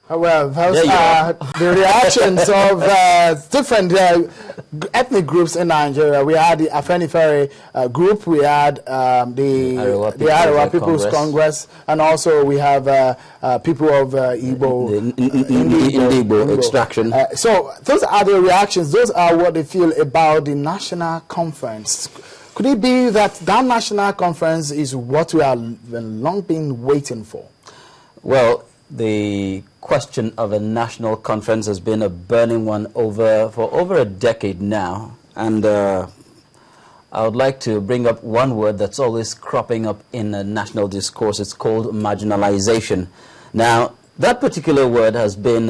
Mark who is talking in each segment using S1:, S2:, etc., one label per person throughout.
S1: Well, those are the reactions of different ethnic groups in Nigeria. We had the Afenifere group, we had the Arewa People's Congress, and also we have people of Igbo,
S2: Igbo extraction.
S1: So those are the reactions. Those are what they feel about the national conference. Could it be that that national conference is what we have long been waiting for?
S2: Well, the question of a national conference has been a burning one for over a decade now, and I would like to bring up one word that's always cropping up in a national discourse. It's called marginalization. Now, that particular word has been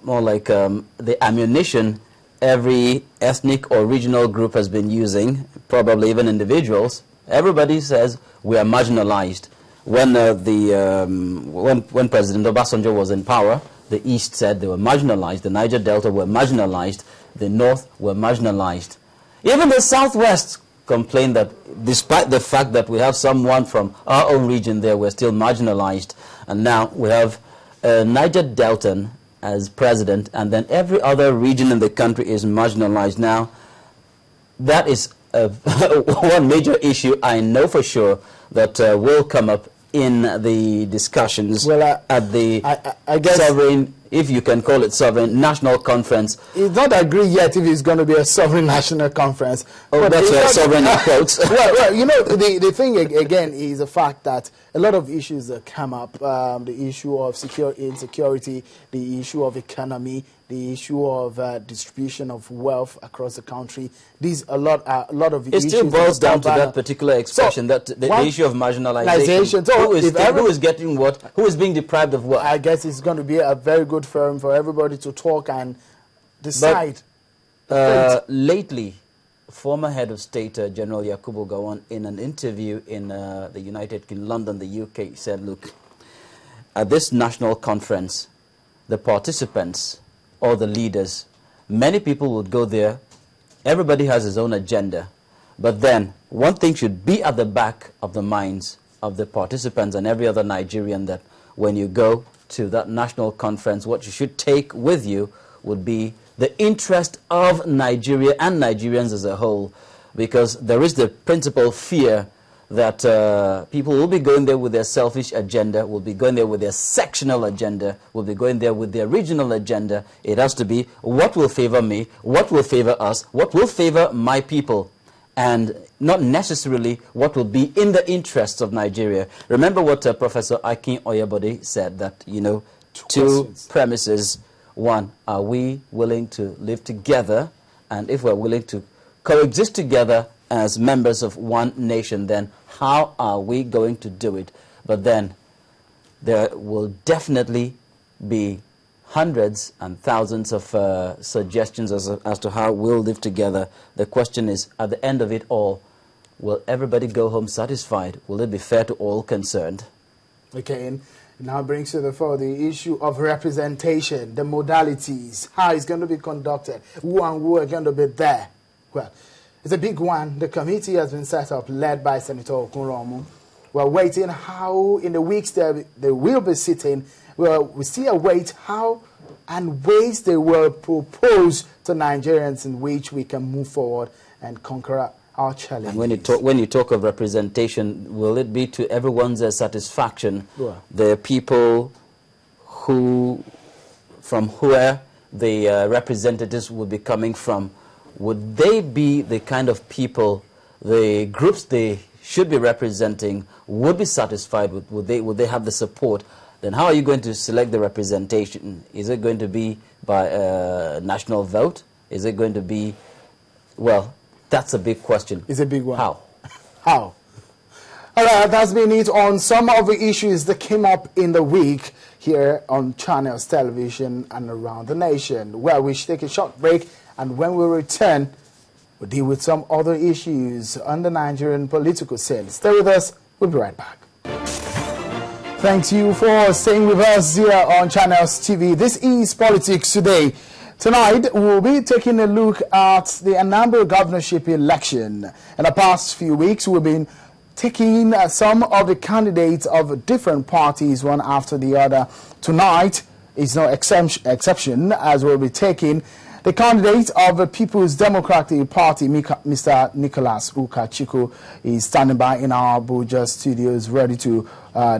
S2: more like the ammunition every ethnic or regional group has been using, probably even individuals. Everybody says we are marginalized. When when President Obasanjo was in power, the East said they were marginalized. The Niger Delta were marginalized. The North were marginalized. Even the Southwest complained that despite the fact that we have someone from our own region there, we're still marginalized. And now we have Niger Deltan as president, and then every other region in the country is marginalized. Now, that is one major issue I know for sure that will come up in the discussions at the
S1: I guess
S2: sovereign, if you can call it sovereign, national conference.
S1: He's not agreed yet if it's going to be a sovereign national conference.
S2: Oh, but that's a sovereign approach.
S1: well, you know, the thing again is the fact that a lot of issues that come up, the issue of insecurity, the issue of economy, the issue of distribution of wealth across the country. These a lot of
S2: it
S1: issues.
S2: Still boils down to that particular expression, so, that the issue of marginalization.
S1: So
S2: who is getting what? Who is being deprived of what?
S1: I guess it's going to be a very good forum for everybody to talk and decide.
S2: But, lately, former head of state General Yakubu Gowon, in an interview in the United Kingdom, London, the UK, said, "Look, at this national conference, the participants or the leaders, many people would go there. Everybody has his own agenda. But then, one thing should be at the back of the minds of the participants and every other Nigerian, that when you go to that national conference, what you should take with you would be the interest of Nigeria and Nigerians as a whole. Because there is the principal fear that people will be going there with their selfish agenda, will be going there with their sectional agenda, will be going there with their regional agenda. It has to be what will favor me, what will favor us, what will favor my people, and not necessarily what will be in the interests of Nigeria." Remember what Professor Akin Oyebode said, that, you know, two premises. One, are we willing to live together? And if we're willing to coexist together as members of one nation, then how are we going to do it? But then there will definitely be hundreds and thousands of suggestions as to how we'll live together. The question is, at the end of it all, will everybody go home satisfied? Will it be fair to all concerned?
S1: Okay, and now brings to the fore the issue of representation, the modalities, how it's going to be conducted, who and who are going to be there. Well, it's a big one. The committee has been set up, led by Senator Okunromu. We're waiting how in the weeks they will be sitting. We still await how and ways they will propose to Nigerians in which we can move forward and conquer our challenge.
S2: And when you talk of representation, will it be to everyone's satisfaction?
S1: Yeah.
S2: The people from where the representatives will be coming from, would they be the kind of people, the groups they should be representing, would be satisfied with? Would they have the support? Then how are you going to select the representation? Is it going to be by a national vote? Is it going to be, well, that's a big question.
S1: It's a big one.
S2: How?
S1: How? All right, that's been it on some of the issues that came up in the week here on Channels Television and around the nation. Well, we should take a short break, and when we return, we'll deal with some other issues on the Nigerian political scene. Stay with us. We'll be right back. Thanks you for staying with us here on Channels TV. This is Politics Today. Tonight, we'll be taking a look at the Anambra governorship election. In the past few weeks, we've been taking some of the candidates of different parties, one after the other. Tonight, is no exception, as we'll be taking the candidate of the People's Democratic Party, Mr. Nicholas Ukachukwu, is standing by in our Abuja studios, ready to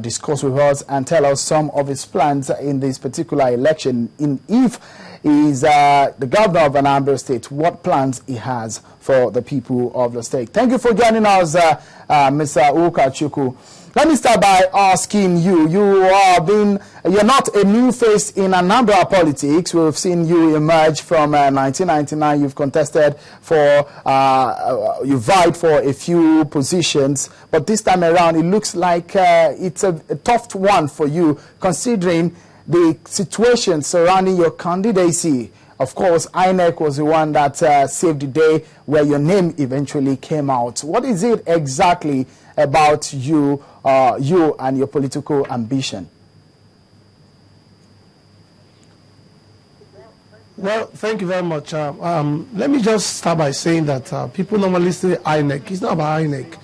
S1: discuss with us and tell us some of his plans in this particular election. If he is the governor of Anambra State, what plans he has for the people of the state. Thank you for joining us, Mr. Ukachukwu. Let me start by asking you, you're not a new face in Anambra politics. We've seen you emerge from 1999. You've contested for, you vied for a few positions, but this time around it looks like it's a tough one for you, considering the situation surrounding your candidacy. Of course, INEC was the one that saved the day where your name eventually came out. What is it exactly about you and your political ambition?
S3: Well, thank you very much. Let me just start by saying that people normally say INEC. It's not about INEC.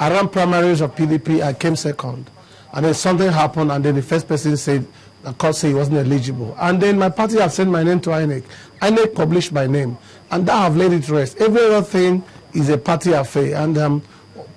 S3: I ran primaries of PDP. I came second. And then something happened, and then the first person said, the court said he wasn't eligible. And then my party have sent my name to INEC. INEC published my name. And that have let it rest. Every other thing is a party affair. And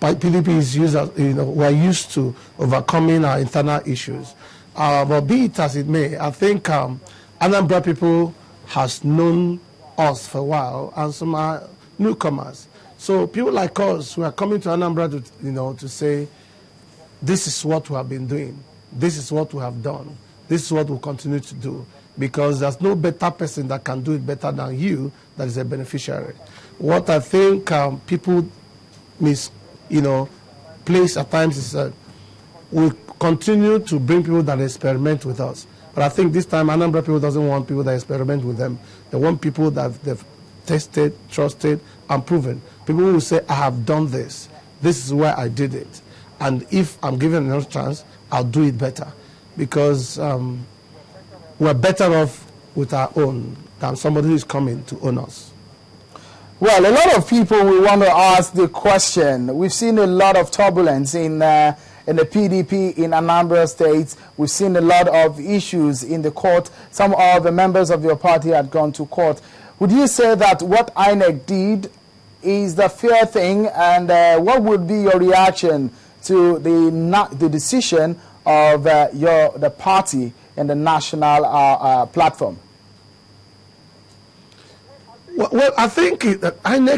S3: PDP is used as, we're used to overcoming our internal issues. But be it as it may, I think Anambra people has known us for a while, and some are newcomers. So people like us who are coming to Anambra to say, this is what we have been doing. This is what we have done. This is what we'll continue to do. Because there's no better person that can do it better than you that is a beneficiary. What I think people place at times is that we continue to bring people that experiment with us. But I think this time Anambra people doesn't want people that experiment with them. They want people that they've tested, trusted, and proven. People who say, I have done this. This is where I did it. And if I'm given another chance, I'll do it better. Because we're better off with our own than somebody who's coming to own us.
S1: Well, a lot of people will want to ask the question. We've seen a lot of turbulence in the PDP in Anambra State. We've seen a lot of issues in the court. Some of the members of your party had gone to court. Would you say that what INEC did is the fair thing? And what would be your reaction to the decision of the party and the national platform?
S3: Well, I think that INEC